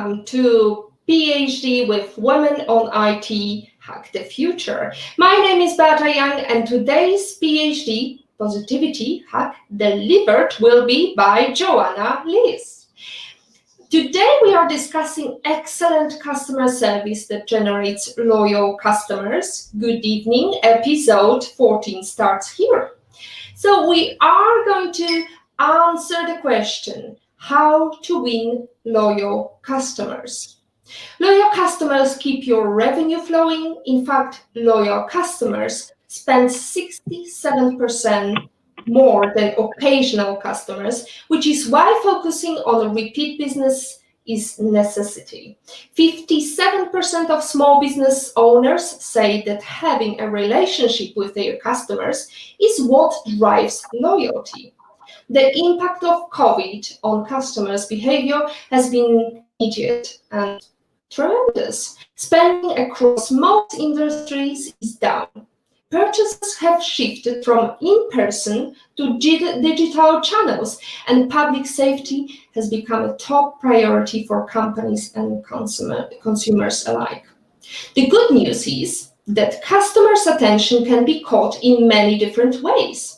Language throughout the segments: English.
welcome to PhD with Women on IT, Hack the Future. My name is Beata and today's PhD, Positivity Hack Delivered, will be by Joana Leis. Today we are discussing excellent customer service that generates loyal customers. Good evening, episode 14 starts here. So we are going to answer the question, how to win loyal customers. Loyal customers keep your revenue flowing. In fact, loyal customers spend 67% more than occasional customers, which is why focusing on a repeat business is necessity. 57% of small business owners say that having a relationship with their customers is what drives loyalty. The impact of COVID on customers' behavior has been immediate and tremendous. Spending across most industries is down. Purchases have shifted from in-person to digital channels, and public safety has become a top priority for companies and consumers alike. The good news is that customers' attention can be caught in many different ways.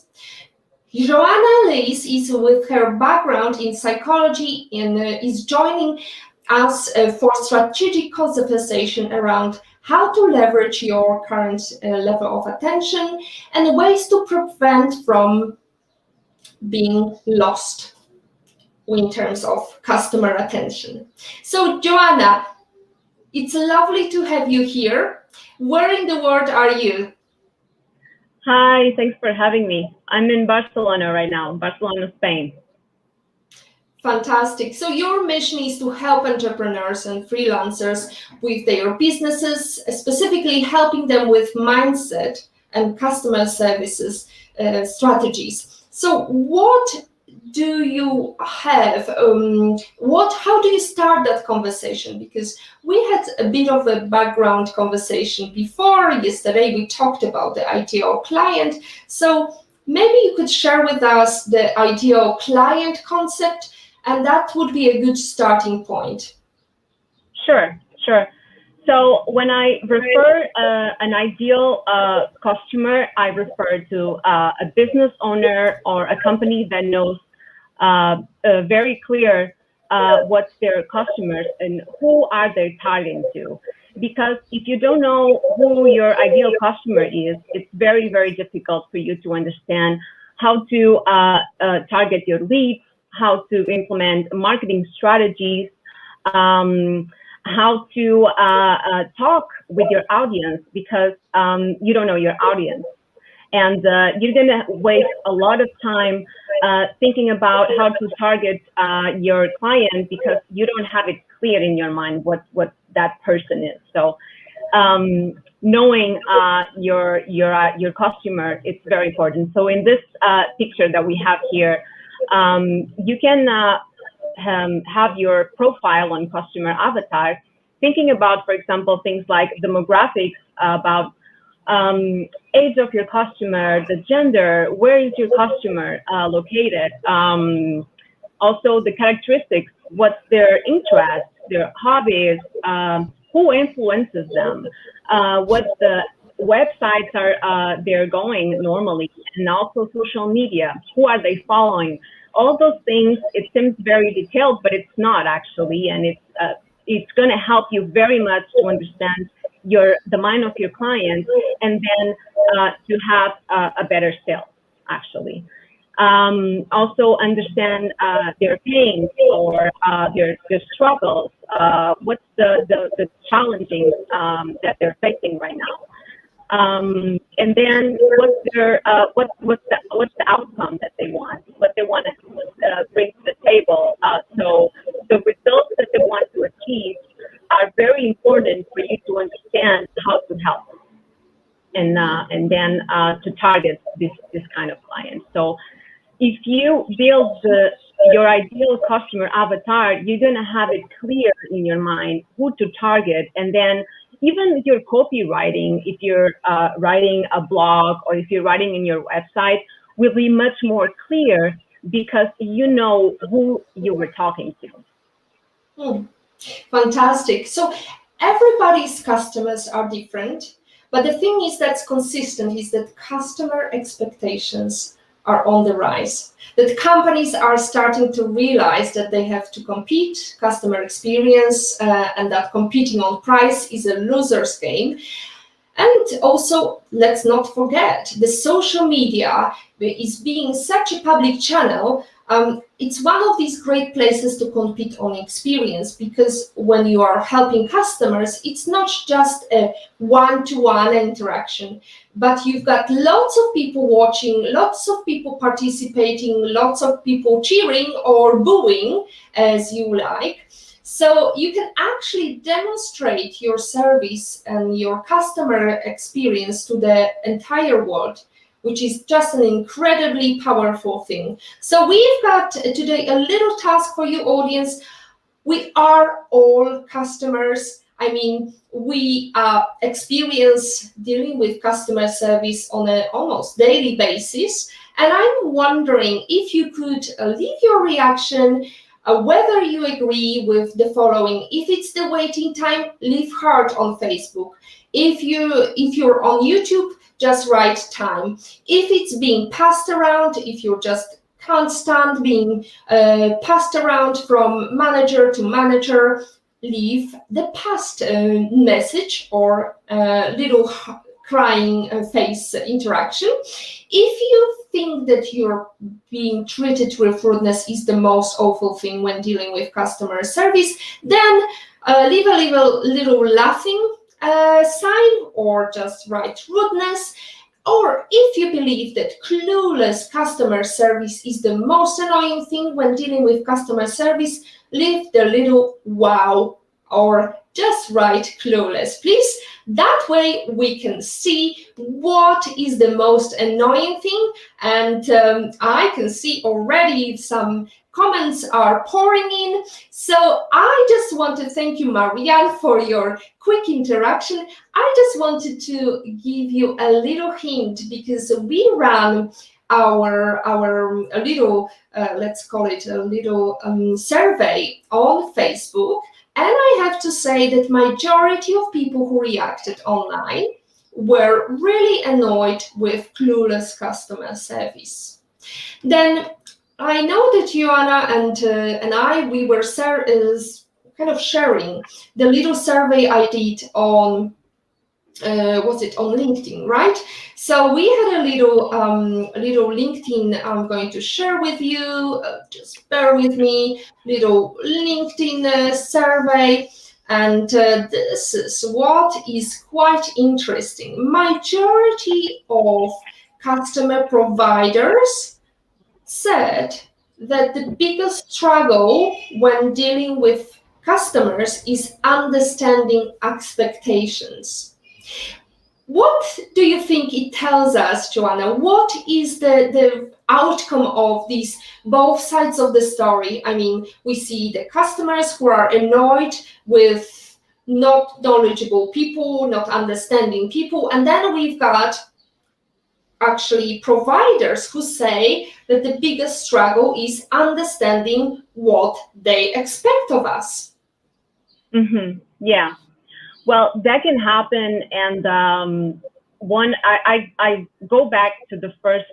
Joana Leis is, with her background in psychology, and is joining us for strategic conversation around how to leverage your current level of attention and ways to prevent from being lost in terms of customer attention. So, Joana, it's lovely to have you here. Where in the world are you? Hi, thanks for having me. I'm in Barcelona right now, Barcelona, Spain. Fantastic. So your mission is to help entrepreneurs and freelancers with their businesses, specifically helping them with mindset and customer services strategies. So what do you have? How do you start that conversation? Because we had a bit of a background conversation before. Yesterday we talked about the ideal client. So maybe you could share with us the ideal client concept, and that would be a good starting point. Sure. So when I refer an ideal customer, I refer to a business owner or a company that knows very clear what's their customers and who are they targeting to. Because if you don't know who your ideal customer is, it's very, very difficult for you to understand how to target your leads, how to implement marketing strategies, how to talk with your audience, because you don't know your audience. And you're going to waste a lot of time thinking about how to target your client because you don't have it clear in your mind what that person is. So knowing your customer, it's very important. So in this picture that we have here, you can have your profile on customer avatar, thinking about, for example, things like demographics, about age of your customer, the gender, where is your customer located, also the characteristics, what's their interest, their hobbies, who influences them, what the websites are they're going normally, and also social media, who are they following. All those things, it seems very detailed, but it's not actually, and it's going to help you very much to understand the mind of your client, and then to have a better sales actually. Also understand their pains or their struggles, what's the challenging that they're facing right now. And then what's the outcome that they want, what they want to bring to the table. So the results that they want to achieve are very important for you to understand how to help, and then to target this kind of client. So if you build your ideal customer avatar, you're going to have it clear in your mind who to target, and then even your copywriting, if you're writing a blog or if you're writing in your website, will be much more clear because you know who you were talking to. Fantastic. So everybody's customers are different, but the thing is that's consistent is that customer expectations are on the rise. That companies are starting to realize that they have to compete, customer experience, and that competing on price is a loser's game. And also, let's not forget, the social media is being such a public channel. It's one of these great places to compete on experience, because when you are helping customers, it's not just a one-to-one interaction, but you've got lots of people watching, lots of people participating, lots of people cheering or booing, as you like. So you can actually demonstrate your service and your customer experience to the entire world, which is just an incredibly powerful thing. So we've got today a little task for you, audience. We are all customers. I mean, we experience dealing with customer service on an almost daily basis. And I'm wondering if you could leave your reaction, whether you agree with the following. If it's the waiting time, leave heart on Facebook. If you're on YouTube, just write time. If it's being passed around, if you just can't stand being passed around from manager to manager, leave the past message or little crying face interaction. If you think that you're being treated with rudeness is the most awful thing when dealing with customer service, then leave a little laughing sign, or just write rudeness. Or if you believe that clueless customer service is the most annoying thing when dealing with customer service, leave the little wow or just write clueless, please. That way we can see what is the most annoying thing. And I can see already some comments are pouring in. So I just want to thank you, Marianne, for your quick interaction. I just wanted to give you a little hint, because we ran our a little, let's call it a little survey on Facebook. And I have to say that majority of people who reacted online were really annoyed with clueless customer service. Then I know that Joana and I, we were kind of sharing the little survey I did on was it on LinkedIn, right? So we had a little LinkedIn I'm going to share with you. Just bear with me. Little LinkedIn survey, and this is what is quite interesting. Majority of customer providers said that the biggest struggle when dealing with customers is understanding expectations. What do you think it tells us, Joana? What is the outcome of these both sides of the story? I mean, we see the customers who are annoyed with not knowledgeable people, not understanding people, and then we've got actually providers who say that the biggest struggle is understanding what they expect of us. Yeah. Well, that can happen, and I go back to the first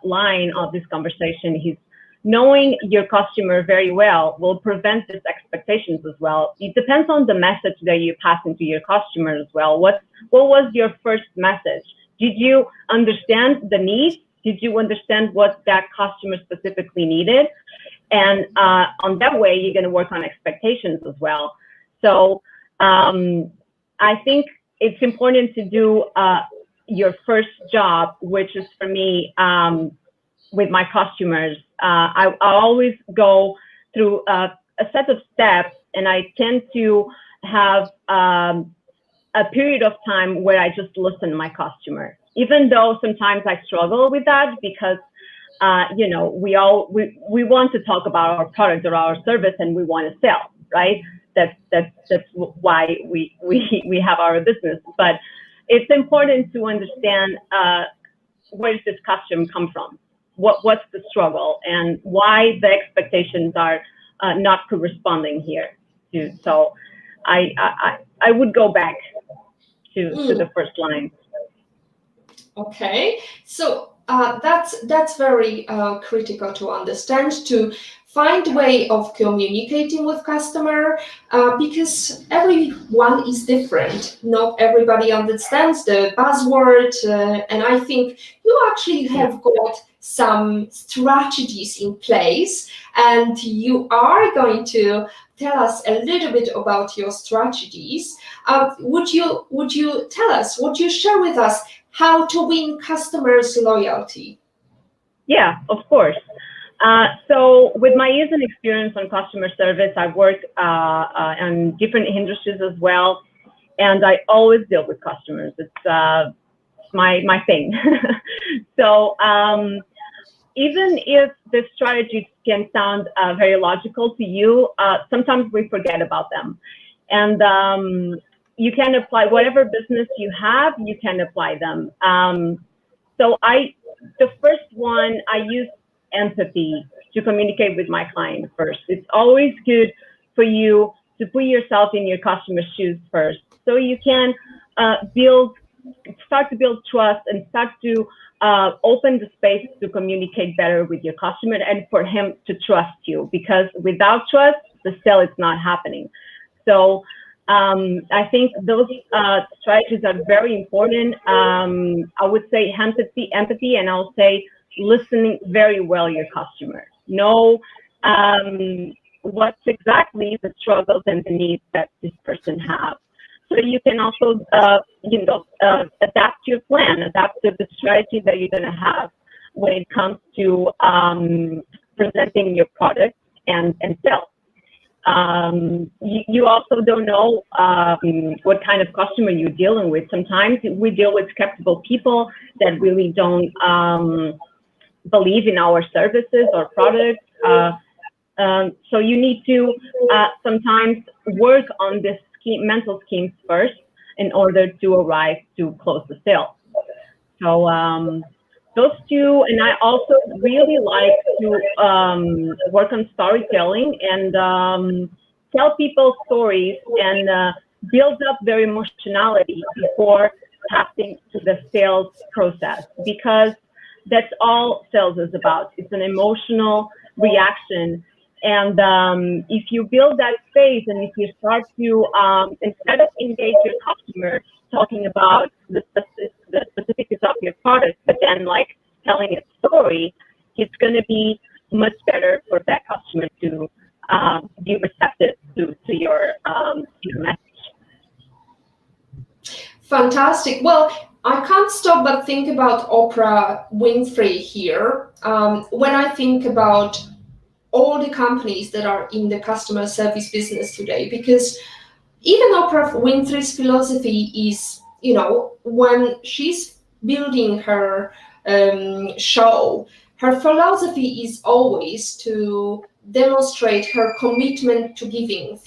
line of this conversation. He's knowing your customer very well will prevent these expectations as well. It depends on the message that you pass into your customer as well. What was your first message? Did you understand the needs? Did you understand what that customer specifically needed? And on that way, you're going to work on expectations as well. So I think it's important to do your first job, which is for me with my customers. I always go through a set of steps, and I tend to have a period of time where I just listen to my customer, even though sometimes I struggle with that because you know, we want to talk about our product or our service, and we want to sell, right? That's why we have our business. But it's important to understand where does this customer come from? What's the struggle, and why the expectations are not corresponding here? too. So I would go back to the first line. Okay, so that's very critical to understand, to find way of communicating with customer, because everyone is different. Not everybody understands the buzzword, and I think you actually have got some strategies in place, and you are going to tell us a little bit about your strategies. Would you tell us? Would you share with us how to win customers' loyalty? Yeah, of course. So with my years and experience on customer service, I've worked on different industries as well, and I always deal with customers. It's my thing. So even if the strategies can sound very logical to you, sometimes we forget about them. And you can apply whatever business you have, you can apply them. So the first one, I use empathy to communicate with my client first. It's always good for you to put yourself in your customer's shoes first, so you can start to build trust and start to open the space to communicate better with your customer and for him to trust you, because without trust, the sale is not happening. So I think those strategies are very important. I would say empathy, and I'll say listening very well your customer. Know what's exactly the struggles and the needs that this person has. So you can also, adapt your plan, adapt to the strategy that you're going to have when it comes to presenting your product and sales. You also don't know what kind of customer you're dealing with. Sometimes we deal with skeptical people that really don't believe in our services or products. So you need to sometimes work on this mental schemes first in order to arrive to close the sale. So those two, and I also really like to work on storytelling and tell people stories and build up their emotionality before passing to the sales process, because that's all sales is about. It's an emotional reaction. And if you build that space, and if you start to, instead of engage your customer talking about the specifics of your product, but then like telling a story, it's going to be much better for that customer to be receptive to your message. Fantastic. Well, I can't stop but think about Oprah Winfrey here. When I think about all the companies that are in the customer service business today, because even Oprah Winfrey's philosophy is, when she's building her show, her philosophy is always to demonstrate her commitment to giving.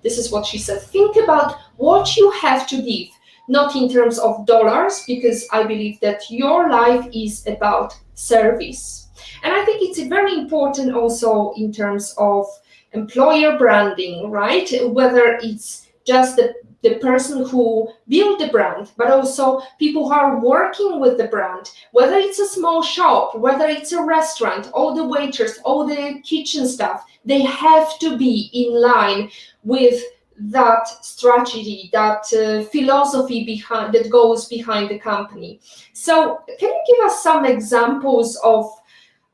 This is what she said, think about what you have to give, not in terms of dollars, because I believe that your life is about service. And I think it's very important also in terms of employer branding, right? Whether it's just the person who built the brand, but also people who are working with the brand, whether it's a small shop, whether it's a restaurant, all the waiters, all the kitchen staff, they have to be in line with that strategy, that philosophy behind that goes behind the company. So can you give us some examples of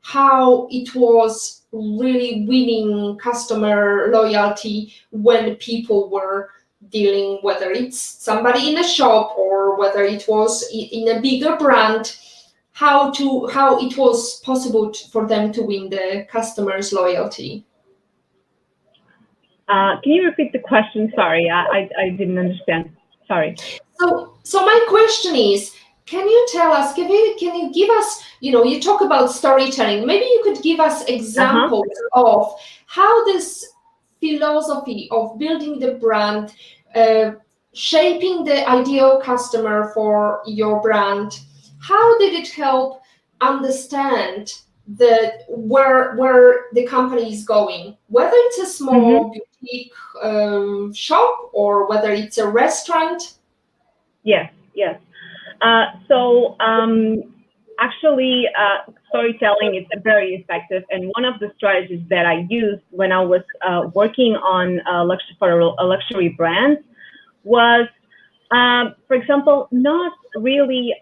how it was really winning customer loyalty when people were dealing, whether it's somebody in a shop or whether it was in a bigger brand, how it was possible for them to win the customers' loyalty? Can you repeat the question? Sorry, I didn't understand. Sorry. So my question is, can you tell us, can you give us, you talk about storytelling, maybe you could give us examples of how this philosophy of building the brand, shaping the ideal customer for your brand, how did it help understand where the company is going, whether it's a small boutique shop or whether it's a restaurant? Yes, yes. Actually, storytelling is very effective, and one of the strategies that I used when I was working on for a luxury brand was, for example, not really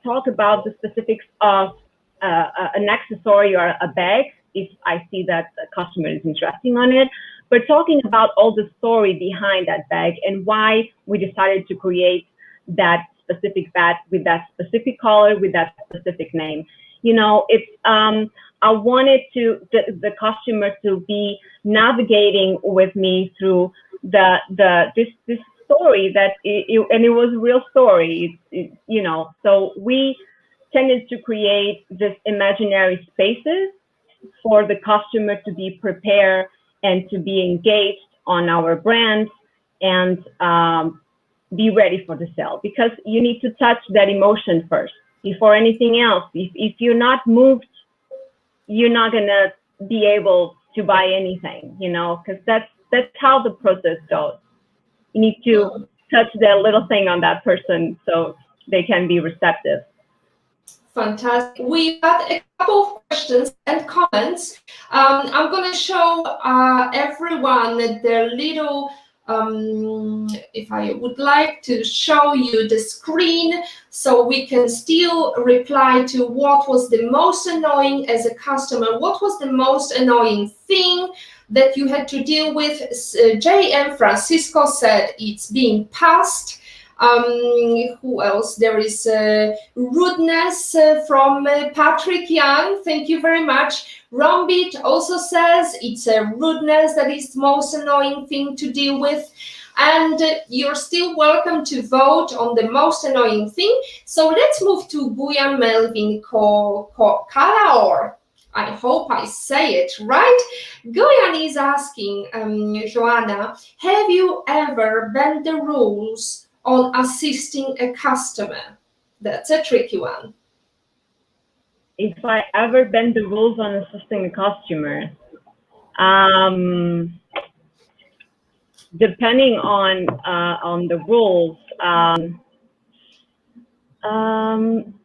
talk about the specifics of an accessory or a bag if I see that the customer is interested on it, but talking about all the story behind that bag and why we decided to create that specific bag with that specific color, with that specific name. You know, it's I wanted the customer to be navigating with me through this story that and it was a real story. You know, so we tended to create this imaginary spaces for the customer to be prepared and to be engaged on our brand and be ready for the sale, because you need to touch that emotion first before anything else. If you're not moved, you're not gonna be able to buy anything, you know, because that's how the process goes. You need to touch that little thing on that person so they can be receptive. Fantastic. We've got a couple of questions and comments. I'm going to show everyone the little, if I would like to show you the screen so we can still reply to what was the most annoying as a customer, what was the most annoying thing that you had to deal with. JM Francisco said it's being passed. Who else? There is rudeness from Patrick Young. Thank you very much. Rombit also says it's a rudeness that is the most annoying thing to deal with. And you're still welcome to vote on the most annoying thing. So let's move to Buyan Melvin Karaor. I hope I say it right. Goyan is asking, Joanna, have you ever bent the rules on assisting a customer? That's a tricky one. If I ever bend the rules on assisting a customer, depending on the rules,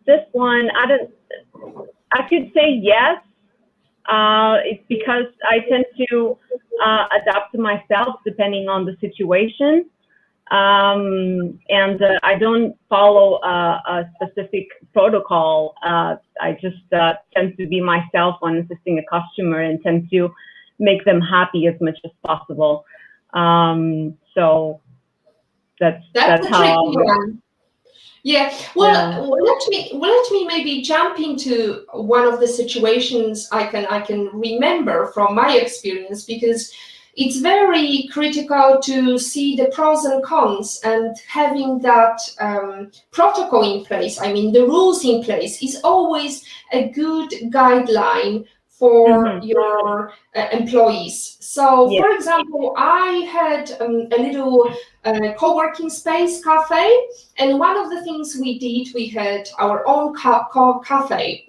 this one I could say yes. It's because I tend to adapt to myself depending on the situation. And I don't follow a specific protocol. I just tend to be myself when assisting a customer and tend to make them happy as much as possible. So that's how. Yeah. Well, let me maybe jump into one of the situations I can remember from my experience, because it's very critical to see the pros and cons, and having that protocol in place, I mean, the rules in place is always a good guideline for your employees. So, for example, I had a little co-working space cafe, and one of the things we did, we had our own cafe.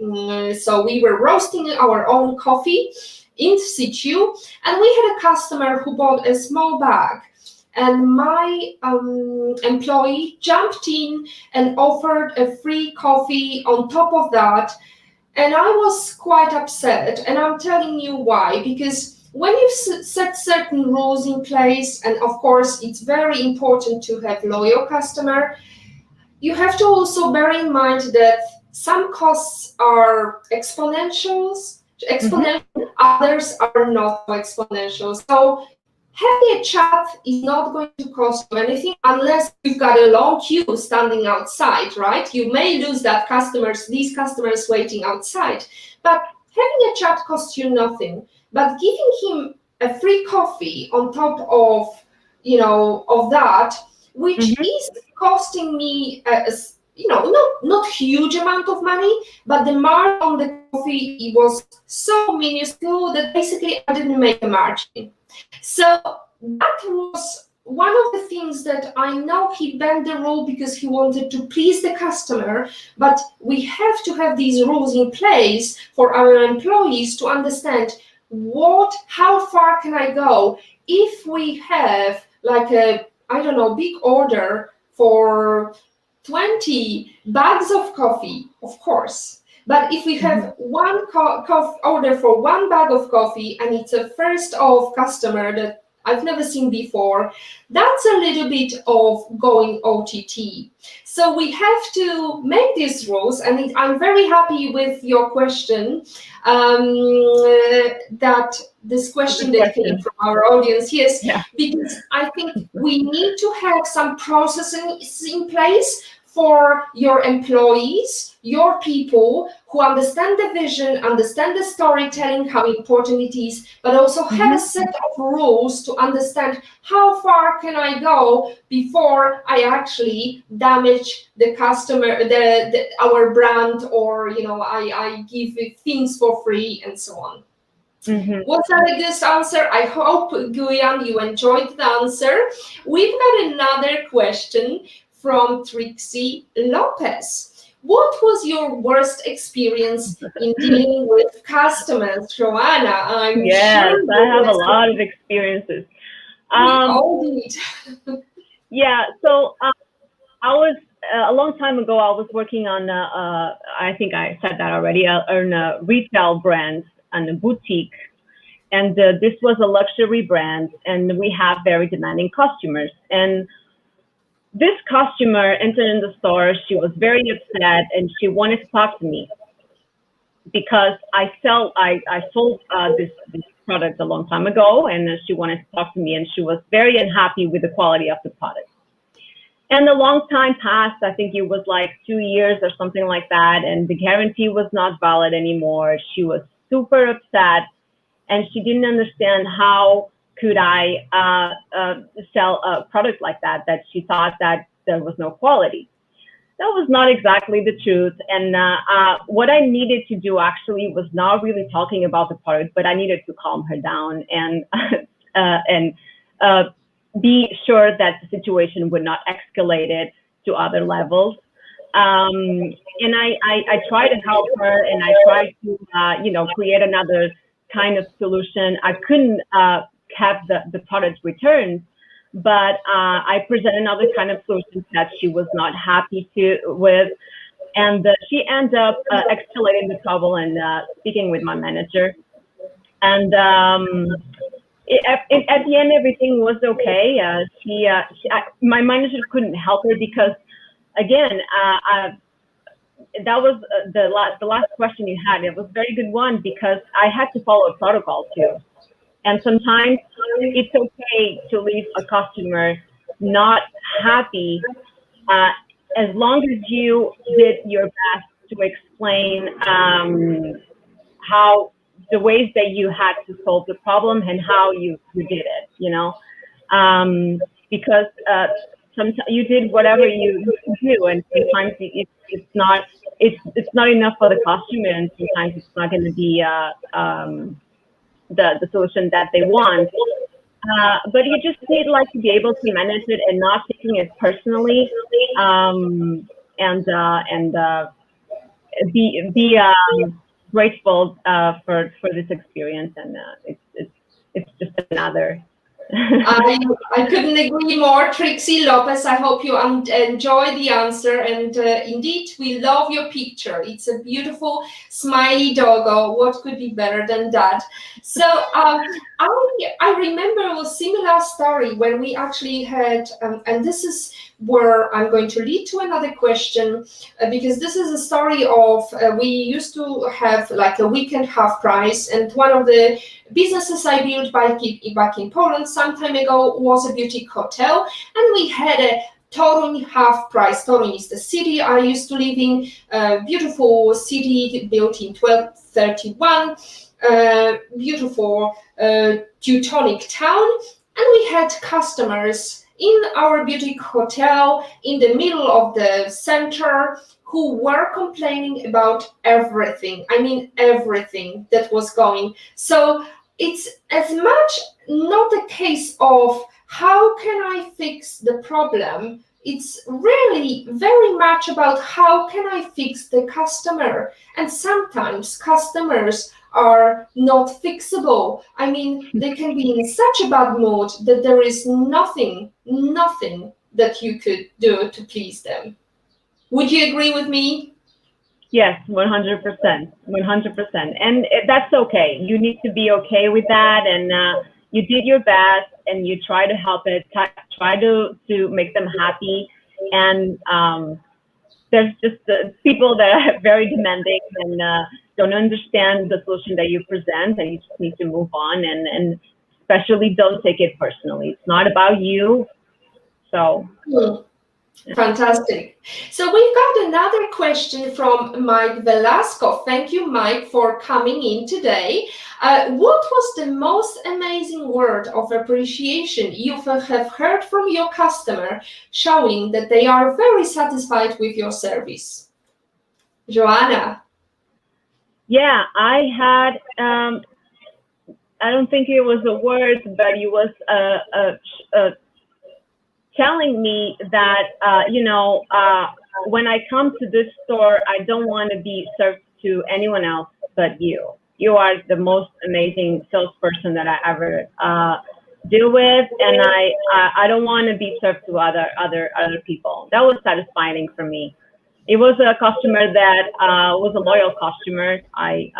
So we were roasting our own coffee in situ, and we had a customer who bought a small bag, and my employee jumped in and offered a free coffee on top of that. And I was quite upset, and I'm telling you why, because when you've set certain rules in place, and of course it's very important to have loyal customer, you have to also bear in mind that some costs are exponential, others are not so exponential. So having a chat is not going to cost you anything unless you've got a long queue standing outside, right? You may lose these customers waiting outside, but having a chat costs you nothing. But giving him a free coffee on top of, of that, which is costing me not huge amount of money, but the margin on the coffee was so minuscule that basically I didn't make a margin. So that was one of the things that I know he bent the rule because he wanted to please the customer, but we have to have these rules in place for our employees to understand how far can I go if we have like a, I don't know, big order for 20 bags of coffee, of course. But if we have one order for one bag of coffee and it's a first of customer that I've never seen before, that's a little bit of going OTT. So we have to make these rules, and I'm very happy with your question, that this question that came from our audience, yes, because I think we need to have some processes in place for your employees, your people who understand the vision, understand the storytelling, how important it is, but also have a set of rules to understand how far can I go before I actually damage the customer, our brand, or I give things for free and so on. Was that a good answer? I hope, Guyan, you enjoyed the answer. We've got another question from Trixie Lopez. What was your worst experience in dealing with customers, Joanna? Yes, I have a lot of experiences. We all did. Yeah, so I was a long time ago. I was working on I think I said that already. On a retail brand and a boutique, and this was a luxury brand, and we have very demanding customers. And this customer entered in the store. She was very upset, and she wanted to talk to me because I sold this product a long time ago, and she wanted to talk to me, and she was very unhappy with the quality of the product. And a long time passed. I think it was like 2 years or something like that, and the guarantee was not valid anymore. She was super upset, and she didn't understand how could I sell a product like that she thought that there was no quality. That was not exactly the truth. And what I needed to do actually was not really talking about the product, but I needed to calm her down and be sure that the situation would not escalate it to other levels. And I tried to help her, and I tried to, create another kind of solution. I couldn't have the product returned, but I presented another kind of solution that she was not happy with. And she ended up escalating the trouble and speaking with my manager. And at the end, everything was okay. My manager couldn't help her because, again, that was the last question you had. It was a very good one because I had to follow a protocol too. And sometimes it's okay to leave a customer not happy as long as you did your best to explain how the ways that you had to solve the problem and how you did it, because sometimes you did whatever you do, and sometimes it's not enough for the customer, and sometimes it's not going to be the solution that they want. But you just need to be able to manage it and not taking it personally, and be grateful for this experience. And it's just another. I couldn't agree more, Trixie Lopez. I hope you enjoy the answer, and indeed, we love your picture. It's a beautiful smiley doggo. What could be better than that? So I remember a similar story when we actually had, and this is where I'm going to lead to another question, because this is a story of we used to have like a weekend half price, and one of the businesses I built back in Poland some time ago was a boutique hotel, and we had a Toruń half price. Toruń is the city I used to live in, a beautiful city built in 1231, beautiful Teutonic town, and we had customers in our boutique hotel in the middle of the center who were complaining about everything. I mean, everything that was going. So it's as much not a case of how can I fix the problem? It's really very much about how can I fix the customer. And sometimes customers are not fixable. I mean, they can be in such a bad mood that there is nothing that you could do to please them. Would you agree with me? Yes, 100%, 100%. And that's okay. You need to be okay with that. And you did your best and you try to help it, try to make them happy. And there's just people that are very demanding and don't understand the solution that you present, and you just need to move on, and especially don't take it personally. It's not about you. So. Fantastic. So we've got another question from Mike Velasco. Thank you, Mike, for coming in today. What was the most amazing word of appreciation you have heard from your customer, showing that they are very satisfied with your service? Joana. Yeah, I had, I don't think it was a word, but it was telling me that, when I come to this store, I don't want to be served to anyone else but you. You are the most amazing salesperson that I ever deal with, and I don't want to be served to other people. That was satisfying for me. It was a customer that was a loyal customer. I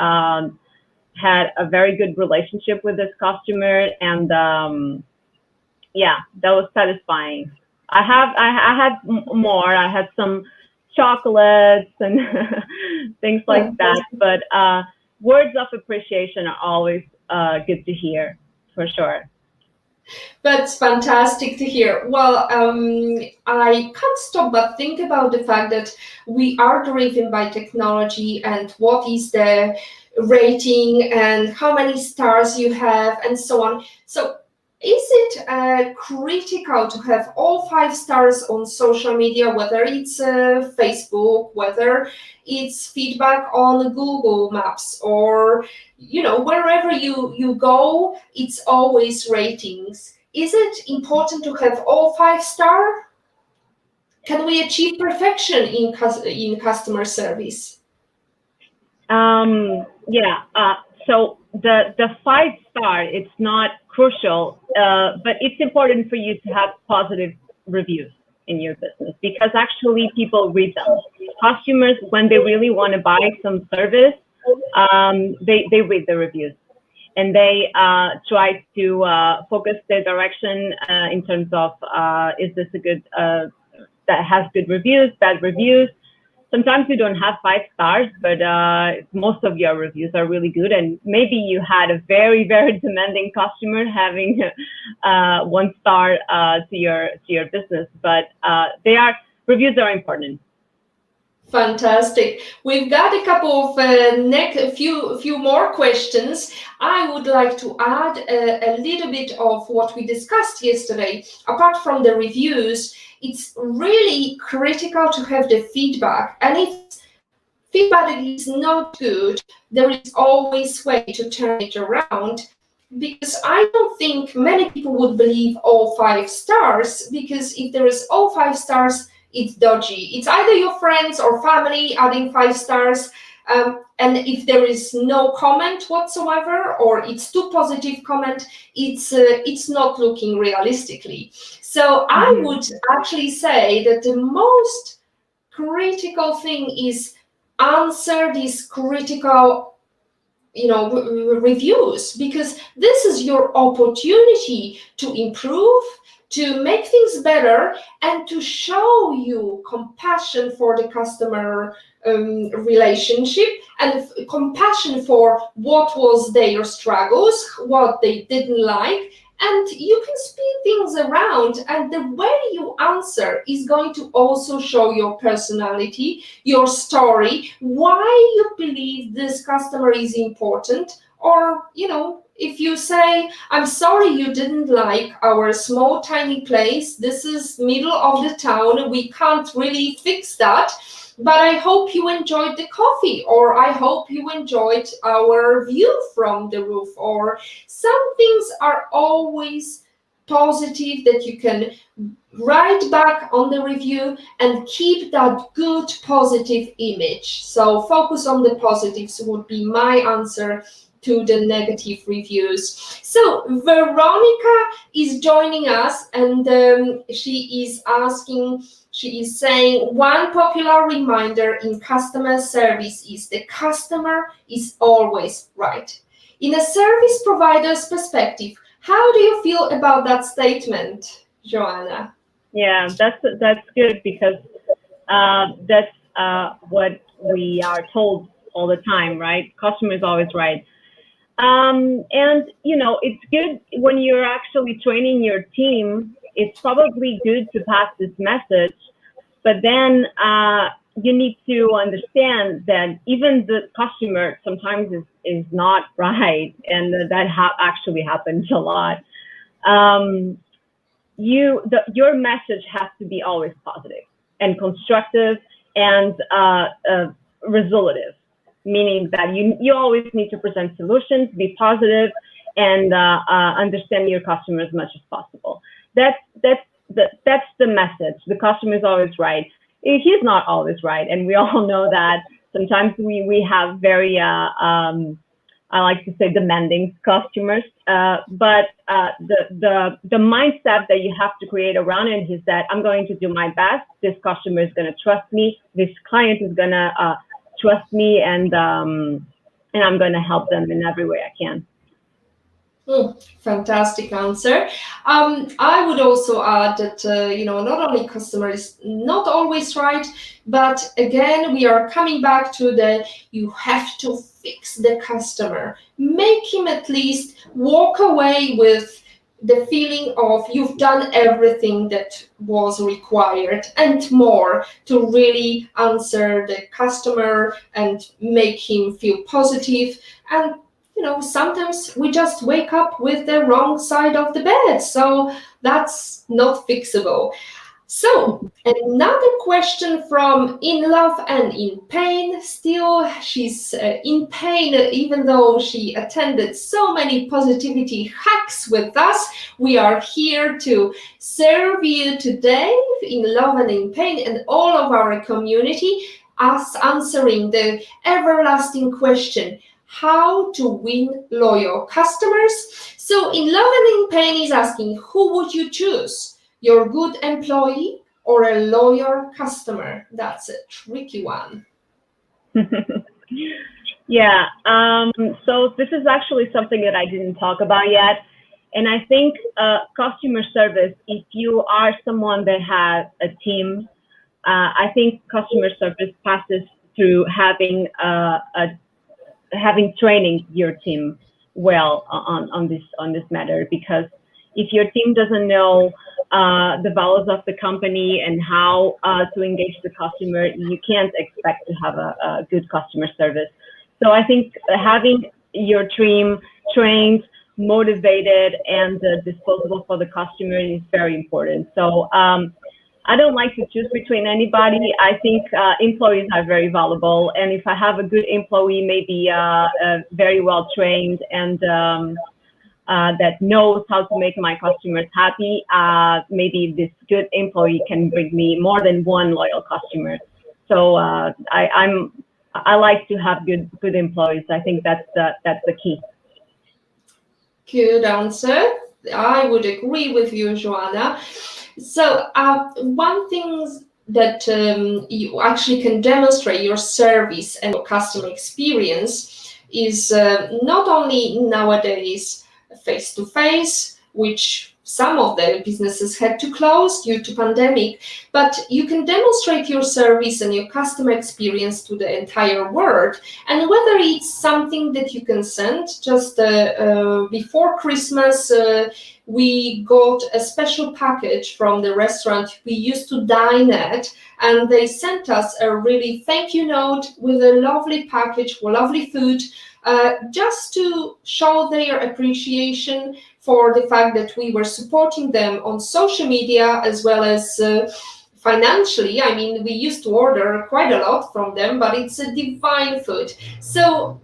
had a very good relationship with this customer, and yeah, that was satisfying. I had more. I had some chocolates and things like that. But words of appreciation are always good to hear, for sure. That's fantastic to hear. Well, I can't stop but think about the fact that we are driven by technology and what is the rating and how many stars you have and so on. So is it critical to have all 5 stars on social media, whether it's Facebook, whether it's feedback on Google Maps, or wherever you go, it's always ratings? Is it important to have all 5 star? Can we achieve perfection in customer service? Yeah. So the 5 star, it's not crucial, but it's important for you to have positive reviews in your business, because actually people read them. Customers, when they really want to buy some service, they read the reviews, and they try to focus their direction in terms of, is this a good, that has good reviews, bad reviews. Sometimes you don't have 5 stars, but most of your reviews are really good. And maybe you had a very, very demanding customer having 1 star to your business, but reviews are important. Fantastic. We've got a couple of few more questions. I would like to add a little bit of what we discussed yesterday. Apart from the reviews, it's really critical to have the feedback. And if feedback is not good, there is always way to turn it around. Because I don't think many people would believe all 5 stars, because if there is all 5 stars, it's dodgy. It's either your friends or family adding 5 stars, and if there is no comment whatsoever, or it's too positive comment, it's not looking realistically. So I would actually say that the most critical thing is answer these critical reviews, because this is your opportunity to improve, to make things better, and to show you compassion for the customer relationship, and compassion for what was their struggles, what they didn't like. And you can speed things around, and the way you answer is going to also show your personality, your story, why you believe this customer is important. Or, if you say, I'm sorry you didn't like our small tiny place, this is middle of the town, we can't really fix that, but I hope you enjoyed the coffee, or I hope you enjoyed our view from the roof. Or some things are always positive that you can write back on the review and keep that good positive image. So focus on the positives would be my answer to the negative reviews. So Veronica is joining us, and she is saying, one popular reminder in customer service is the customer is always right. In a service provider's perspective, how do you feel about that statement, Joanna? Yeah, that's good, because that's what we are told all the time, right? Customer is always right. And it's good when you're actually training your team. It's probably good to pass this message, but then you need to understand that even the customer sometimes is not right, and that actually happens a lot. Your message has to be always positive and constructive and resolutive, meaning that you always need to present solutions, be positive, and understand your customer as much as possible. That's the message. The customer is always right. He's not always right, and we all know that. Sometimes we have very I like to say demanding customers, but the mindset that you have to create around it is that I'm going to do my best. This customer is going to trust me. This client is going to trust me, and I'm going to help them in every way I can. Fantastic answer. I would also add that not only customer is not always right, but again we are coming back to you have to fix the customer, make him at least walk away with the feeling of you've done everything that was required and more to really answer the customer and make him feel positive. And sometimes we just wake up with the wrong side of the bed, so that's not fixable. So another question from In Love and in Pain. Still, she's in pain, even though she attended so many positivity hacks with us. We are here to serve you today, In Love and in Pain, and all of our community, us answering the everlasting question, how to win loyal customers. So In Love and in Pain is asking, who would you choose? Your good employee or a loyal customer? That's a tricky one. Yeah. So this is actually something that I didn't talk about yet. And I think customer service, if you are someone that has a team, I think customer service passes through having training your team well on this matter, because if your team doesn't know the values of the company and how to engage the customer, you can't expect to have a good customer service. So I think having your team trained, motivated, and disposable for the customer is very important. So I don't like to choose between anybody. I think employees are very valuable, and if I have a good employee, maybe very well trained and that knows how to make my customers happy, maybe this good employee can bring me more than one loyal customer. So I like to have good employees. I think that's the key. Good answer. I would agree with you, Joanna. So one thing that you actually can demonstrate your service and your customer experience is not only nowadays face-to-face, which some of the businesses had to close due to pandemic, but you can demonstrate your service and your customer experience to the entire world. And whether it's something that you can send, just before Christmas, we got a special package from the restaurant we used to dine at, and they sent us a really thank you note with a lovely package, lovely food, just to show their appreciation for the fact that we were supporting them on social media as well as financially. I mean, we used to order quite a lot from them, but it's a divine food. So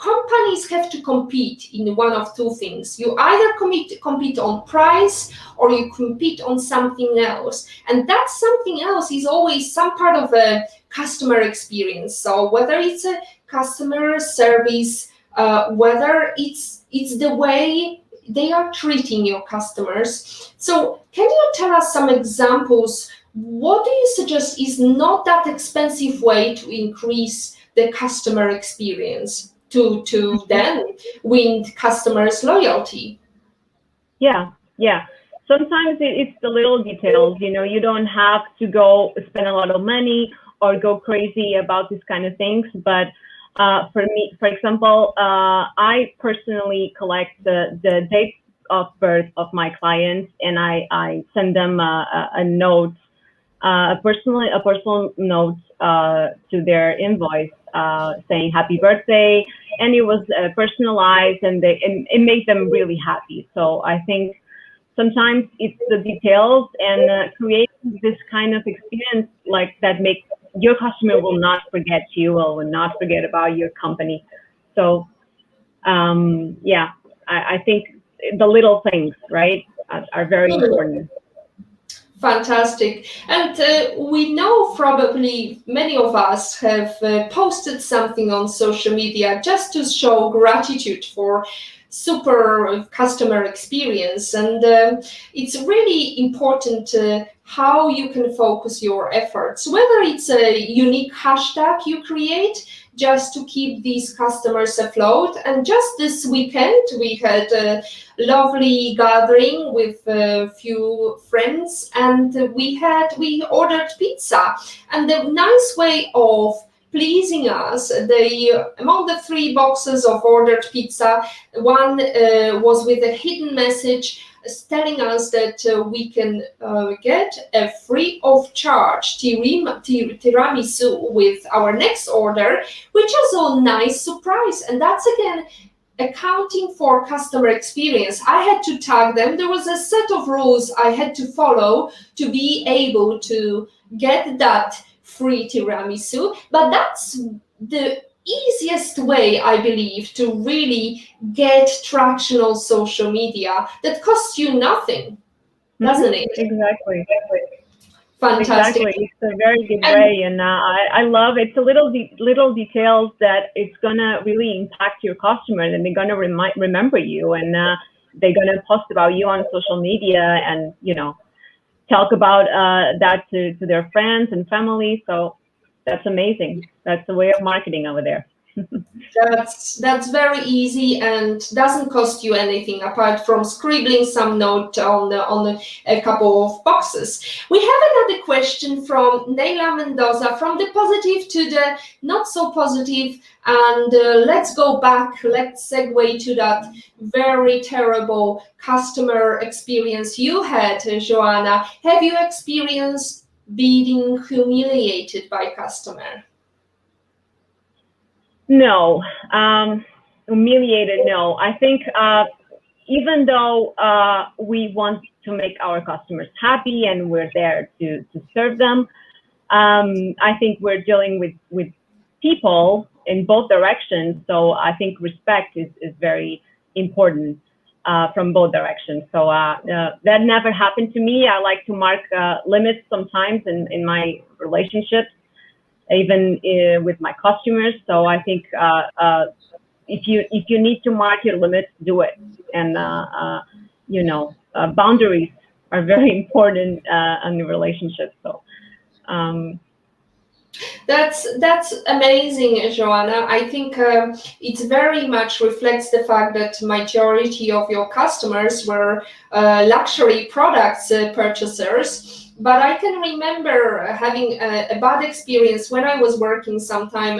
companies have to compete in one of two things. You either compete on price, or you compete on something else. And that something else is always some part of a customer experience. So whether it's a customer service, whether it's the way they are treating your customers. So can you tell us some examples? What do you suggest is not that expensive way to increase the customer experience to then win customers' loyalty? Yeah. Sometimes it's the little details. You don't have to go spend a lot of money or go crazy about these kind of things. But for me, for example, I personally collect the date of birth of my clients, and I send them a note, a personal note to their invoice, saying happy birthday, and it was personalized, and it made them really happy. So I think sometimes it's the details and creating this kind of experience like that makes your customer will not forget you or will not forget about your company. So I think the little things, right, are very important. Fantastic. And we know probably many of us have posted something on social media just to show gratitude for super customer experience. And it's really important how you can focus your efforts, whether it's a unique hashtag you create just to keep these customers afloat. And just this weekend, we had a lovely gathering with a few friends, and we ordered pizza. And the nice way of pleasing us, among the 3 boxes of ordered pizza, one was with a hidden message telling us that we can get a free of charge tiramisu with our next order, which is a nice surprise. And that's again accounting for customer experience. I had to tag them. There was a set of rules I had to follow to be able to get that free tiramisu, but that's the easiest way, I believe, to really get traction on social media that costs you nothing, doesn't it? Exactly. Fantastic. Exactly. It's a very good way, and I love it. It's a little details that it's gonna really impact your customer, and they're gonna remember you, and they're gonna post about you on social media, and talk about that to their friends and family. So that's amazing. That's the way of marketing over there. That's very easy and doesn't cost you anything apart from scribbling some note on a couple of boxes. We have another question from Neila Mendoza, from the positive to the not so positive, and let's go back. Let's segue to that very terrible customer experience you had, Joanna. Have you experienced being humiliated by customer? No, humiliated. No, I think even though we want to make our customers happy and we're there to serve them, I think we're dealing with people in both directions. So I think respect is very important from both directions. So that never happened to me. I like to mark limits sometimes in my relationships, even with my customers. So I think if you need to mark your limits, do it. And boundaries are very important in the relationship. So that's amazing, Joanna. I think it very much reflects the fact that majority of your customers were luxury products purchasers. But I can remember having a bad experience when I was working long time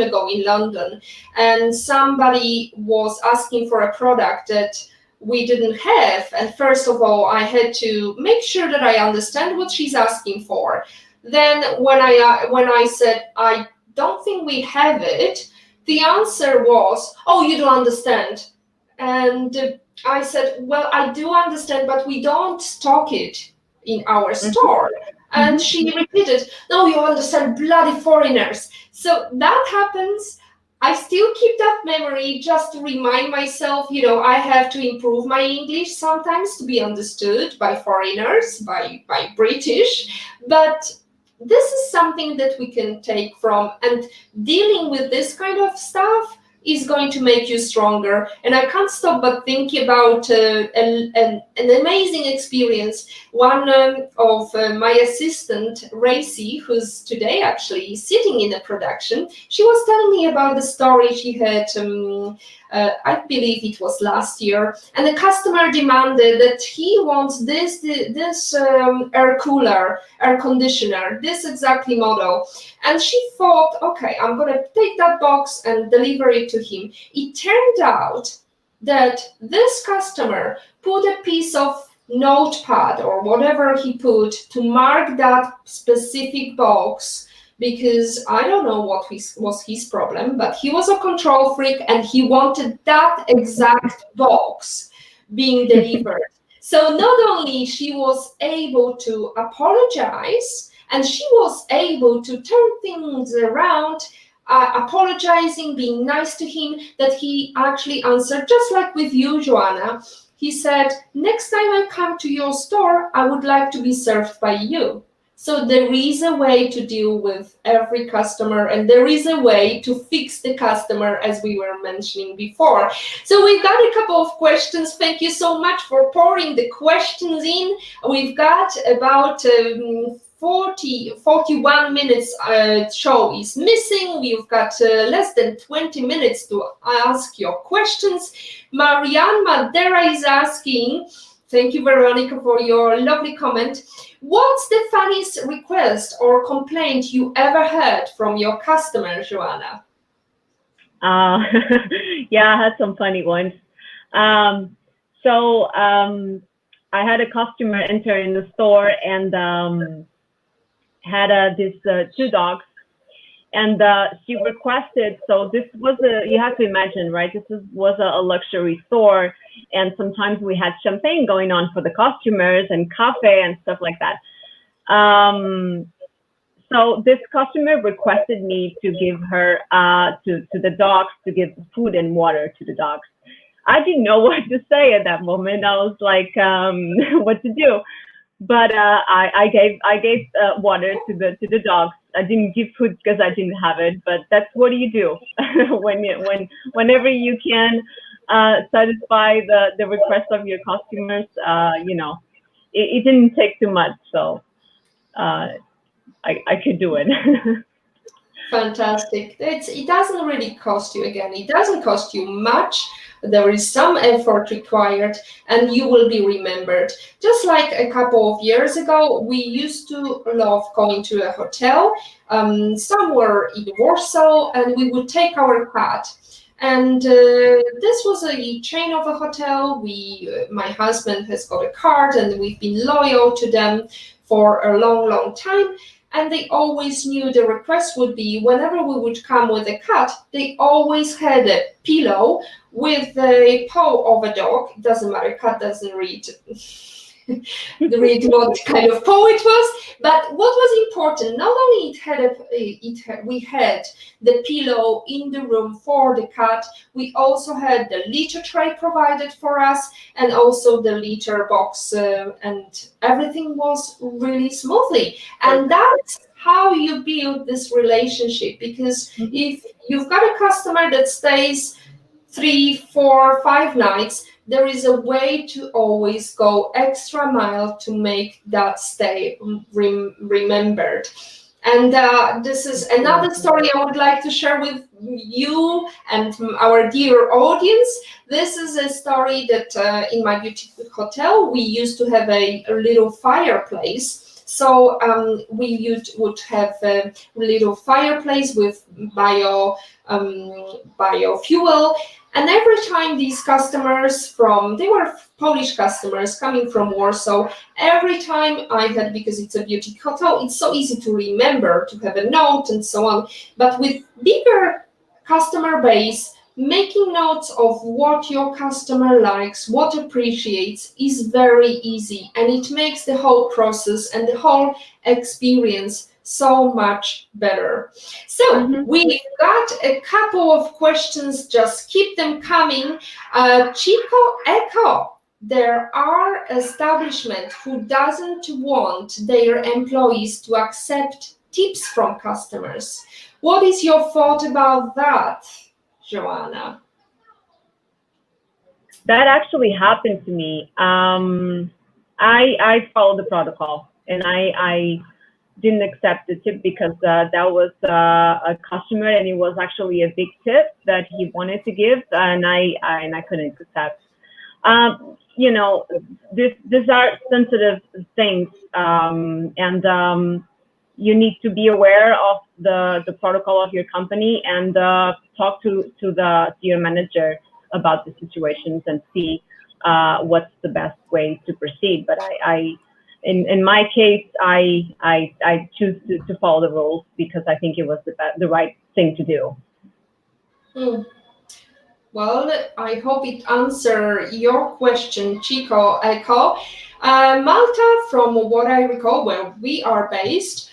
ago in London, and somebody was asking for a product that we didn't have. And first of all, I had to make sure that I understand what she's asking for. Then when I said, I don't think we have it, the answer was, oh, you don't understand. And I said, well, I do understand, but we don't stock it in our store. And she repeated, no, you understand, bloody foreigners. So that happens. I still keep that memory just to remind myself, I have to improve my English sometimes to be understood by foreigners, by British. But this is something that we can take from, and dealing with this kind of stuff is going to make you stronger. And I can't stop but thinking about an amazing experience. One of my assistant, Racy, who's today actually sitting in a production, she was telling me about the story she had, I believe it was last year, and the customer demanded that he wants this air cooler, air conditioner, this exactly model. And she thought, okay, I'm going to take that box and deliver it to him. It turned out that this customer put a piece of notepad or whatever he put to mark that specific box, because I don't know what was his problem, but he was a control freak and he wanted that exact box being delivered. So not only she was able to apologize, and she was able to turn things around, apologizing, being nice to him, that he actually answered, just like with you, Joanna. He said, next time I come to your store, I would like to be served by you. So there is a way to deal with every customer, and there is a way to fix the customer, as we were mentioning before. So we've got a couple of questions. Thank you so much for pouring the questions in. We've got about 41 minutes show is missing. We've got less than 20 minutes to ask your questions. Marianne Madera is asking, thank you, Veronica, for your lovely comment. What's the funniest request or complaint you ever heard from your customer, Joanna? Yeah, I had some funny ones. So I had a customer enter in the store and had these two dogs, and she requested, so this was you have to imagine, right, was a luxury store, and sometimes we had champagne going on for the customers and cafe and stuff like that. So this customer requested me to give her to the dogs, to give food and water to the dogs. I didn't know what to say at that moment. I was like, what to do? But I gave water to the dogs. I didn't give food because I didn't have it. But that's what you do whenever you can satisfy the request of your customers. It didn't take too much, so I could do it. Fantastic. It doesn't really cost you, again, it doesn't cost you much. There is some effort required, and you will be remembered. Just like a couple of years ago, we used to love going to a hotel somewhere in Warsaw, and we would take our cat. And this was a chain of a hotel. My husband has got a card, and we've been loyal to them for a long, long time. And they always knew the request would be, whenever we would come with a cat, they always had a pillow with a paw of a dog. It doesn't matter, cat doesn't read what kind of paw it was. But what was important, not only we had the pillow in the room for the cat, we also had the litter tray provided for us, and also the litter box, and everything was really smoothly. And that's how you build this relationship, because if you've got a customer that stays 3, 4, 5 nights, there is a way to always go extra mile to make that stay remembered. And this is another story I would like to share with you and our dear audience. This is a story that in my boutique hotel, we used to have a little fireplace. So we would have a little fireplace with biofuel. And every time these customers they were Polish customers coming from Warsaw, every time I had, because it's a boutique hotel, it's so easy to remember, to have a note and so on. But with bigger customer base, making notes of what your customer likes, what appreciates, is very easy. And it makes the whole process and the whole experience so much better. So we've got a couple of questions, just keep them coming. Chico Echo, there are establishments who doesn't want their employees to accept tips from customers. What is your thought about that, Joanna? That actually happened to me. I followed the protocol, and I didn't accept the tip because that was a customer, and it was actually a big tip that he wanted to give, and I couldn't accept. You know, these are sensitive things, and you need to be aware of the protocol of your company and talk to your manager about the situations and see what's the best way to proceed. But in my case, I choose to follow the rules because I think it was the right thing to do. Well, I hope it answers your question, Chico Echo. Malta, from what I recall, where we are based,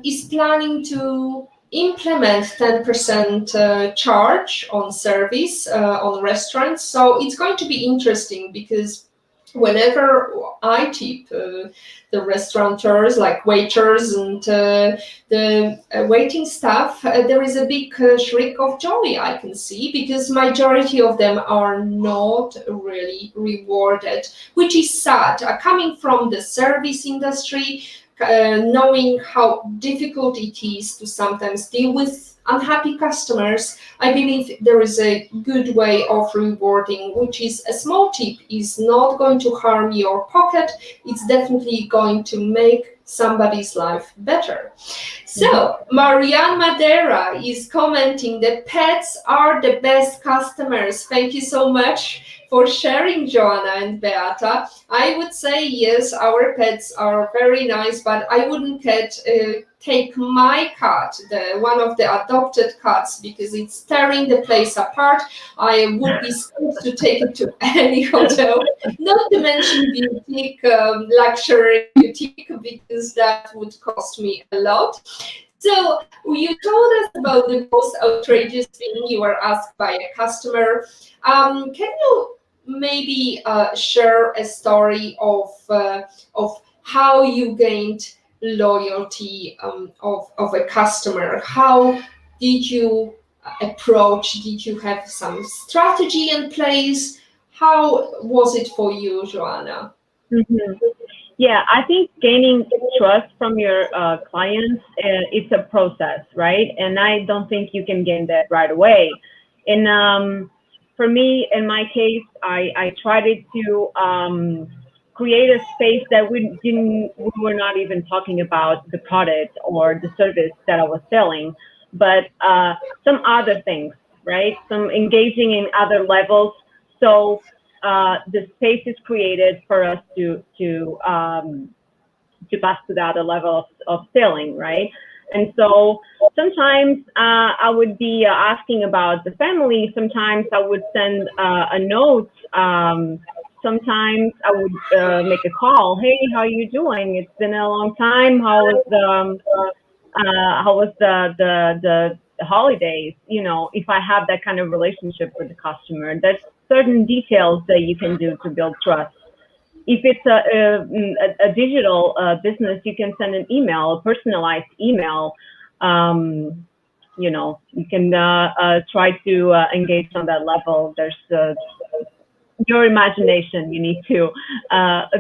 is planning to implement 10% charge on service on restaurants. So it's going to be interesting because whenever I tip the restaurateurs, like waiters and the waiting staff, there is a big shriek of joy I can see, because majority of them are not really rewarded, which is sad. Coming from the service industry, knowing how difficult it is to sometimes deal with unhappy customers, I believe there is a good way of rewarding, which is a small tip is not going to harm your pocket. It's definitely going to make somebody's life better. So Marianne Madeira is commenting that pets are the best customers. Thank you so much for sharing, Joanna and Beata. I would say yes, our pets are very nice, but I wouldn't take my cat, one of the adopted cats, because it's tearing the place apart. I would be scared to take it to any hotel, not to mention boutique, luxury boutique, because that would cost me a lot. So you told us about the most outrageous thing you were asked by a customer. Can you maybe share a story of how you gained loyalty of a customer? How did you approach? Did you have some strategy in place? How was it for you, Joanna? Yeah, I think gaining trust from your clients, it's a process, right? And I don't think you can gain that right away. And for me, in my case, I tried to create a space that we were not even talking about the product or the service that I was selling, but some other things, right? Some engaging in other levels. So the space is created for us to pass to the other level of selling, right? And so sometimes I would be asking about the family. Sometimes I would send a note. Sometimes I would make a call. Hey, how are you doing? It's been a long time. How was the holidays? You know, if I have that kind of relationship with the customer, there's certain details that you can do to build trust. If it's a digital business, you can send an email, a personalized email. You know, you can try to engage on that level. There's your imagination. You need to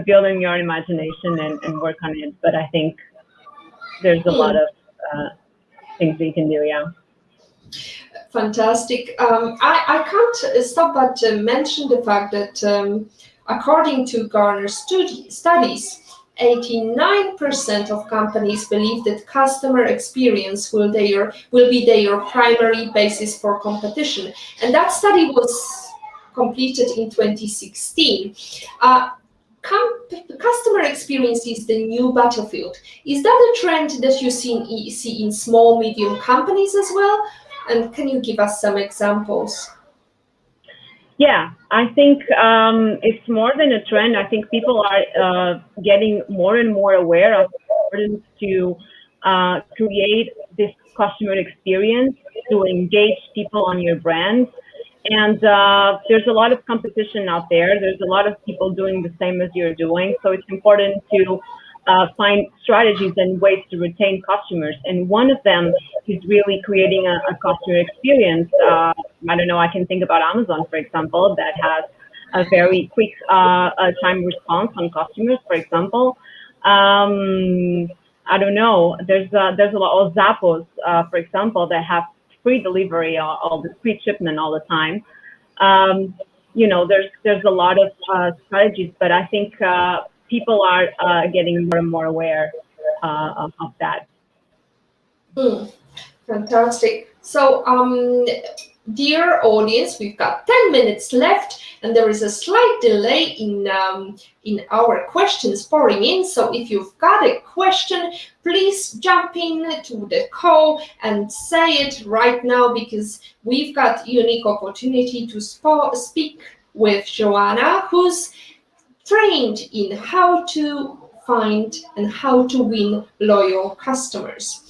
build on your imagination and work on it. But I think there's a lot of things that you can do. Yeah. Fantastic. I can't stop but to mention the fact that according to Gartner studies, 89% of companies believe that customer experience will be their primary basis for competition. And that study was completed in 2016. Customer experience is the new battlefield. Is that a trend that you see in small, medium companies as well? And can you give us some examples? Yeah, I think it's more than a trend. I think people are getting more and more aware of the importance to create this customer experience to engage people on your brand. And there's a lot of competition out there. There's a lot of people doing the same as you're doing. So it's important to find strategies and ways to retain customers. And one of them is really creating a customer experience. I don't know, I can think about Amazon, for example, that has a very quick time response on customers, for example. I don't know, there's a lot of Zappos, for example, that have free delivery, all the free shipment all the time. You know, there's a lot of strategies, but I think people are getting more and more aware of that. Fantastic. So, dear audience, we've got 10 minutes left, and there is a slight delay in our questions pouring in. So if you've got a question, please jump in to the call and say it right now, because we've got unique opportunity to speak with Joana, who's trained in how to find and how to win loyal customers.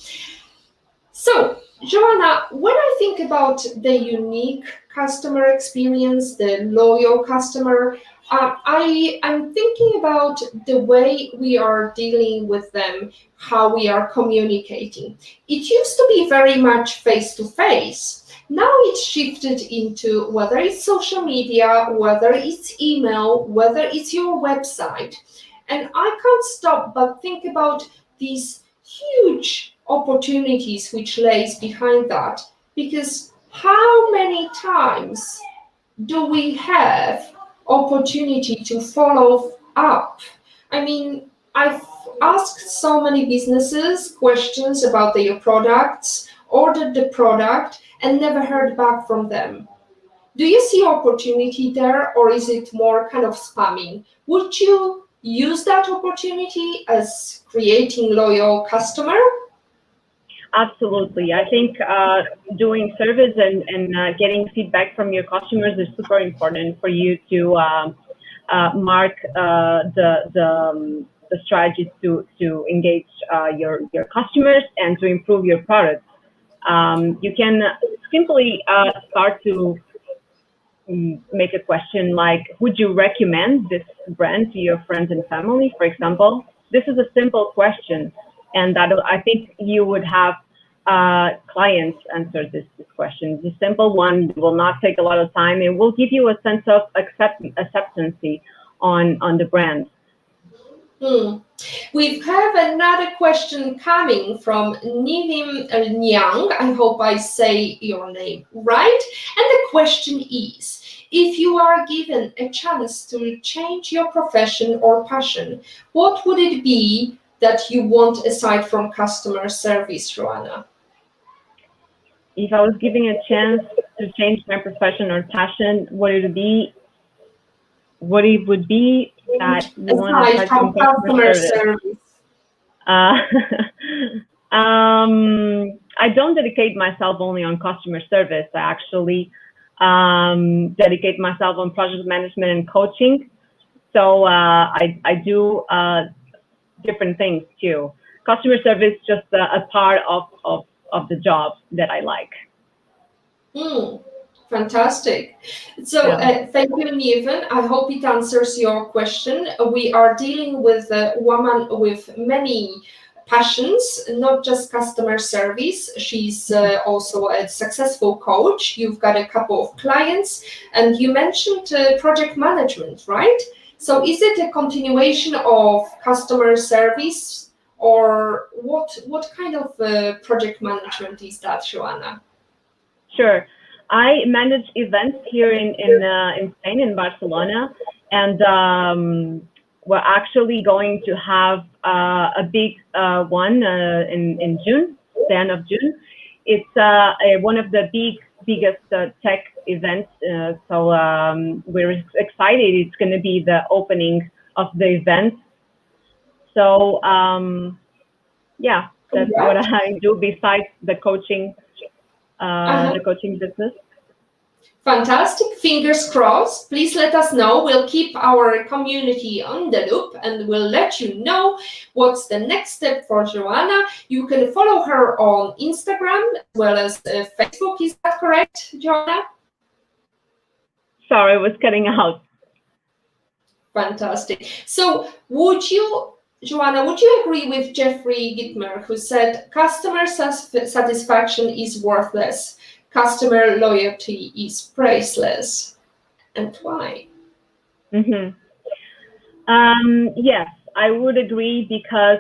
So, Joana, when I think about the unique customer experience, the loyal customer, I'm thinking about the way we are dealing with them, how we are communicating. It used to be very much face-to-face. Now it's shifted into whether it's social media, whether it's email, whether it's your website. And I can't stop but think about these huge opportunities which lays behind that, because how many times do we have opportunity to follow up? I mean, I've asked so many businesses questions about their products, ordered the product, and never heard back from them. Do you see opportunity there, or is it more kind of spamming? Would you use that opportunity as creating loyal customer? Absolutely. I think doing service and getting feedback from your customers is super important for you to mark the strategies to engage your customers and to improve your products. You can simply start to make a question like, would you recommend this brand to your friends and family, for example? This is a simple question, and that I think you would have clients answer this question. It's a simple one, will not take a lot of time, and will give you a sense of acceptance on the brand. We have another question coming from Nivim Nyang. I hope I say your name right. And the question is, if you are given a chance to change your profession or passion, what would it be that you want aside from customer service, Joana? If I was given a chance to change my profession or passion, what it would be that you want to aside from customer service. I don't dedicate myself only on customer service. I actually dedicate myself on project management and coaching. So I do different things too. Customer service is just a part of the job that I like. Fantastic. So thank you, Niven. I hope it answers your question. We are dealing with a woman with many passions, not just customer service. She's also a successful coach. You've got a couple of clients, and you mentioned project management, right? So is it a continuation of customer service, or what kind of project management is that, Joana? Sure. I manage events here in Spain, in Barcelona, and we're actually going to have a big one in June, the end of June. It's one of the biggest tech events, so we're excited. It's going to be the opening of the event. So yeah, that's what I do besides the coaching. The coaching business. Fantastic. Fingers crossed. Please let us know. We'll keep our community on the loop and we'll let you know what's the next step for Joana. You can follow her on Instagram as well as Facebook. Is that correct, Joana? Sorry, it was cutting out. Fantastic. So Joana, would you agree with Jeffrey Gitmer, who said customer satisfaction is worthless, customer loyalty is priceless, and why? Mm-hmm. Yes, I would agree because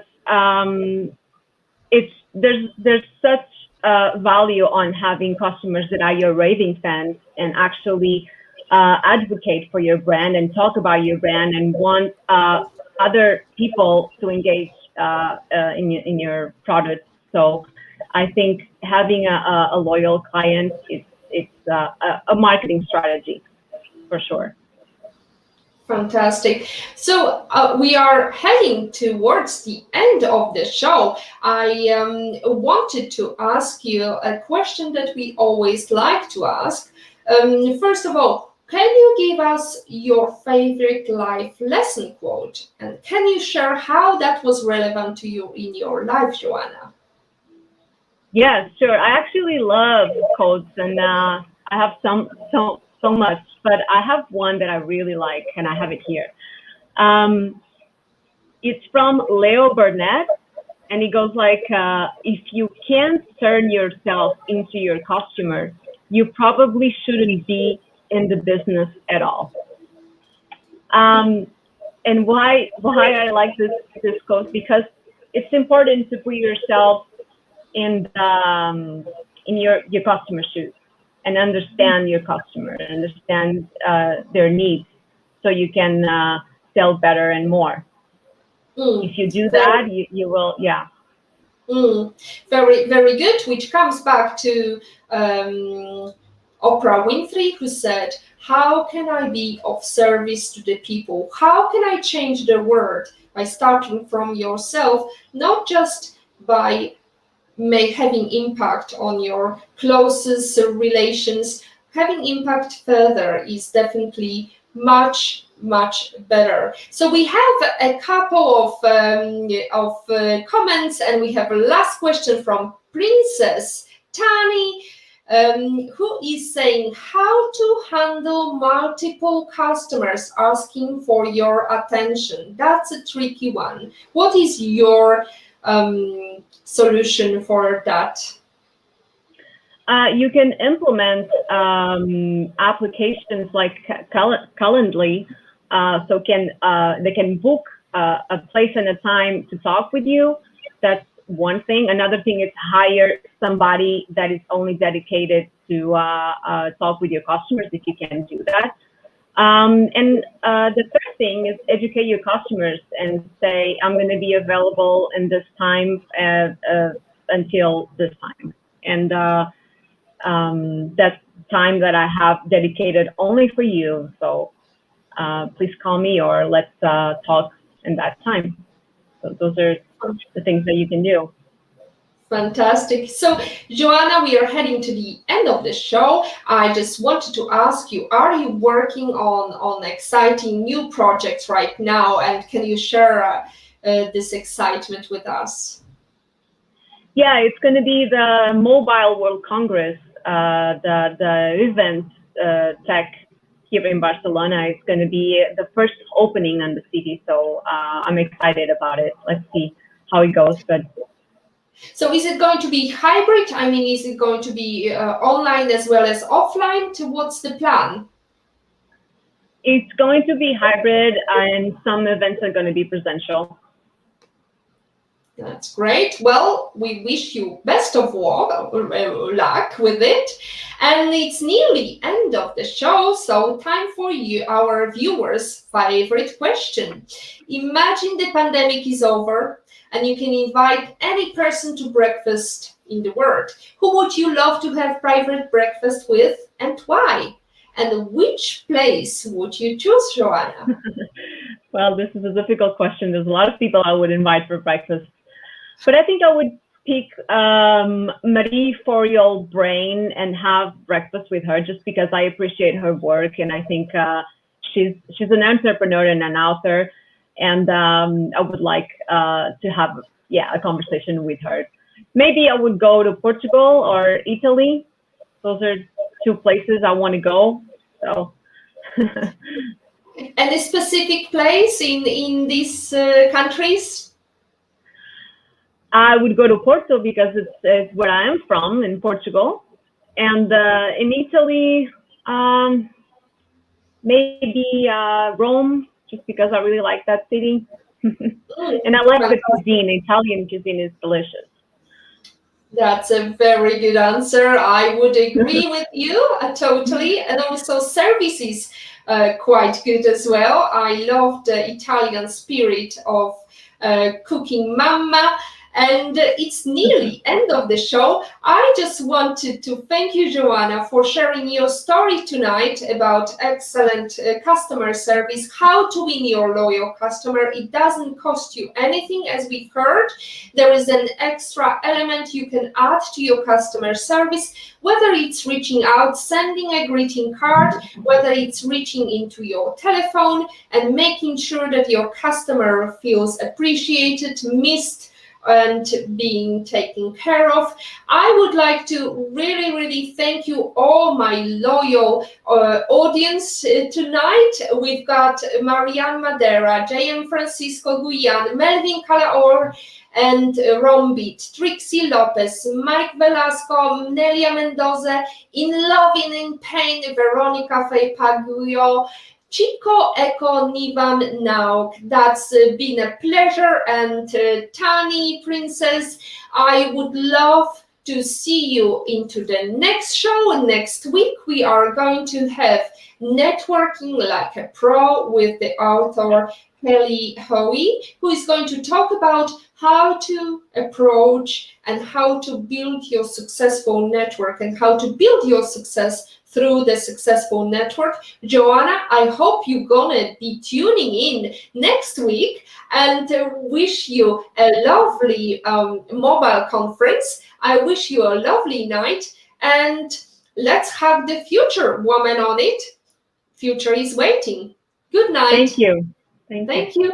there's such value on having customers that are your raving fans and actually advocate for your brand and talk about your brand and want other people to engage in your product. So I think having a loyal client it's a marketing strategy for sure. Fantastic. So we are heading towards the end of the show. I wanted to ask you a question that we always like to ask. First of all, can you give us your favorite life lesson quote? And can you share how that was relevant to you in your life, Joana? Yeah, sure. I actually love quotes, and I have so much, but I have one that I really like, and I have it here. It's from Leo Burnett, and it goes like, if you can't turn yourself into your customer, you probably shouldn't be in the business at all. And why I like this quote, because it's important to put yourself in your customer shoes and understand your customer and understand their needs so you can sell better and more. If you do that, you will, yeah. Very, very good, which comes back to Oprah Winfrey, who said, how can I be of service to the people? How can I change the world? By starting from yourself, not just by having impact on your closest relations. Having impact further is definitely much better. So we have a couple of comments, and we have a last question from Princess Tani, who is saying how to handle multiple customers asking for your attention. That's a tricky one. What is your solution for that? You can implement applications like Calendly, so they can book a place and a time to talk with you. That's one thing. Another thing is hire somebody that is only dedicated to talk with your customers, if you can do that. And the third thing is educate your customers and say, I'm going to be available in this time until this time. And that's time that I have dedicated only for you. So please call me or let's talk in that time. So those are the things that you can do. Fantastic. So, Joana, we are heading to the end of the show. I just wanted to ask you, are you working on exciting new projects right now? And can you share this excitement with us? Yeah, it's going to be the Mobile World Congress, the event tech here in Barcelona. It's going to be the first opening on the city. So I'm excited about it. Let's see how it goes. But so is it going to be hybrid? I mean, is it going to be online as well as offline? What's the plan? It's going to be hybrid, and some events are going to be presential. That's great. Well, we wish you best of luck with it. And it's nearly end of the show, so time for you, our viewers' favorite question. Imagine the pandemic is over and you can invite any person to breakfast in the world. Who would you love to have private breakfast with and why? And which place would you choose, Joana? Well, this is a difficult question. There's a lot of people I would invite for breakfast. But I think I would pick Marie for your brain and have breakfast with her, just because I appreciate her work, and I think she's an entrepreneur and an author, and I would like to have a conversation with her. Maybe I would go to Portugal or Italy. Those are two places I want to go. So. And a specific place in these countries? I would go to Porto because it's where I am from, in Portugal, and in Italy, maybe Rome, just because I really like that city, and I like the cuisine. Italian cuisine is delicious. That's a very good answer. I would agree with you totally. And also services quite good as well. I love the Italian spirit of cooking mamma. And it's nearly end of the show. I just wanted to thank you, Joana, for sharing your story tonight about excellent customer service, how to win your loyal customer. It doesn't cost you anything, as we've heard. There is an extra element you can add to your customer service, whether it's reaching out, sending a greeting card, whether it's reaching into your telephone and making sure that your customer feels appreciated, missed, and being taken care of. I would like to really thank you all, my loyal audience tonight. We've got Marianne Madera, J.M. Francisco Guyan, Melvin Calaor, and Rombit, Trixie Lopez, Mike Velasco, Nelia Mendoza, In Love and in Pain, Veronica Feipaguyo, Chico Eko Nivan Nauk. That's been a pleasure. And Tani Princess, I would love to see you into the next show. Next week, we are going to have Networking Like a Pro with the author Kelly Hoey, who is going to talk about how to approach and how to build your successful network and how to build your success through the successful network. Joana, I hope you're gonna be tuning in next week, and wish you a lovely mobile conference. I wish you a lovely night, and let's have the future woman on it. Future is waiting. Good night. Thank you. Thank you.